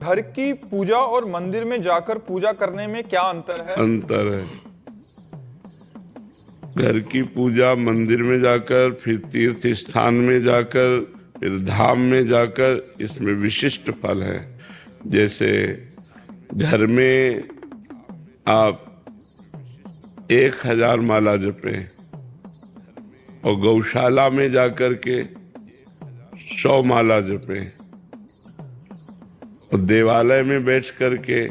घर की पूजा और मंदिर में जाकर पूजा करने में क्या अंतर है? अंतर है। घर की पूजा मंदिर में जाकर, फिर तीर्थ स्थान में जाकर, फिर धाम में जाकर, इसमें विशिष्ट फल है। जैसे घर में आप 1000 माला जपें और गौशाला में जाकर के 100 माला जपें और देवालय में बैठ करके,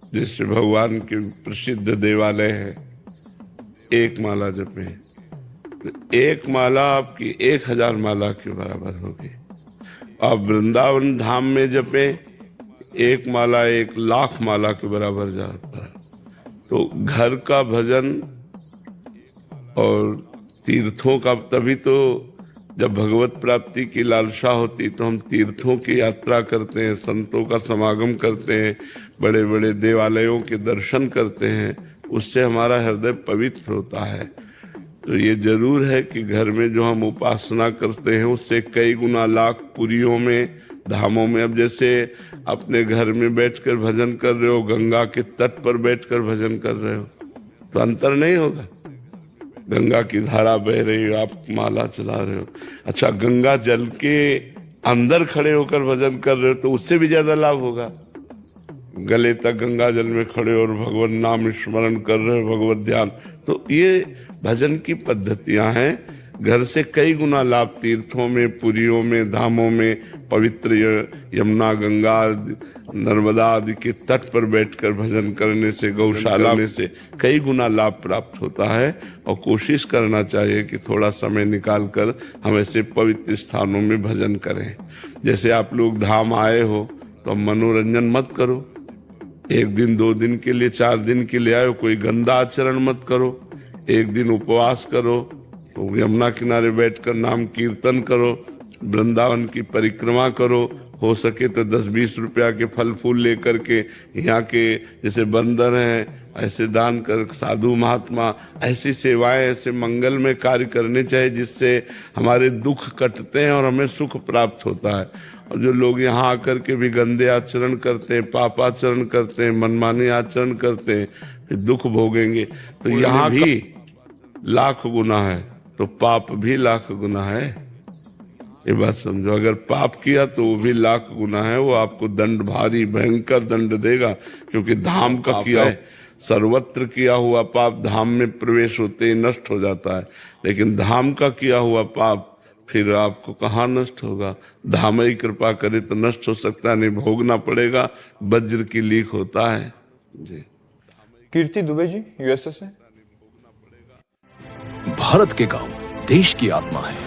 जैसे भगवान के प्रसिद्ध देवालय है, 1 माला जपें तो 1 माला आपकी 1000 माला के बराबर होगी। आप वृंदावन धाम में जपें 1 माला 1,00,000 माला के बराबर जाता है। तो घर का भजन और तीर्थों का, तभी तो जब भगवत प्राप्ति की लालसा होती तो हम तीर्थों की यात्रा करते हैं, संतों का समागम करते हैं, बड़े बड़े देवालयों के दर्शन करते हैं, उससे हमारा हृदय पवित्र होता है। तो ये जरूर है कि घर में जो हम उपासना करते हैं उससे कई गुना लाख पुरियों में, धामों में। अब जैसे अपने घर में बैठकर भजन कर रहे हो, गंगा के तट पर बैठकर भजन कर रहे हो, तो अंतर नहीं होगा। गंगा की धारा बह रही हो, आप माला चला रहे हो। अच्छा, गंगा जल के अंदर खड़े होकर भजन कर रहे हो तो उससे भी ज्यादा लाभ होगा। गले तक गंगा जल में खड़े और भगवत नाम स्मरण कर रहे हो, भगवत ध्यान। तो ये भजन की पद्धतियां हैं। घर से कई गुना लाभ तीर्थों में, पुरियों में, धामों में, पवित्र यमुना, गंगा, नर्मदा आदि के तट पर बैठकर भजन करने से, गौशाला में से कई गुना लाभ प्राप्त होता है। और कोशिश करना चाहिए कि थोड़ा समय निकालकर हम ऐसे पवित्र स्थानों में भजन करें। जैसे आप लोग धाम आए हो तो मनोरंजन मत करो। 1 दिन 2 दिन के लिए, 4 दिन के लिए आए, कोई गंदा आचरण मत करो। 1 दिन उपवास करो, तो यमुना किनारे बैठकर नाम कीर्तन करो, वृंदावन की परिक्रमा करो, हो सके तो 10-20 रुपया के फल फूल लेकर के यहाँ के जैसे बंदर हैं ऐसे दान कर, साधु महात्मा ऐसी सेवाएं, ऐसे मंगल में कार्य करने चाहिए जिससे हमारे दुख कटते हैं और हमें सुख प्राप्त होता है। और जो लोग यहाँ आकर के भी गंदे आचरण करते हैं, पापाचरण करते हैं, मनमानी आचरण करते हैं, फिर दुख भोगेंगे। तो यहाँ भी लाख गुना है तो पाप भी लाख गुना है। ये बात समझो, अगर पाप किया तो वो भी लाख गुना है। वो आपको दंड, भारी भयंकर दंड देगा, क्योंकि धाम का किया है। सर्वत्र किया हुआ पाप धाम में प्रवेश होते ही नष्ट हो जाता है, लेकिन धाम का किया हुआ पाप फिर आपको कहाँ नष्ट होगा। धाम ही कृपा करे तो नष्ट हो सकता, नहीं भोगना पड़ेगा। वज्र की लीक होता है जी। कीर्ति दुबे जी, यूएसए से। भारत के गांव देश की आत्मा है।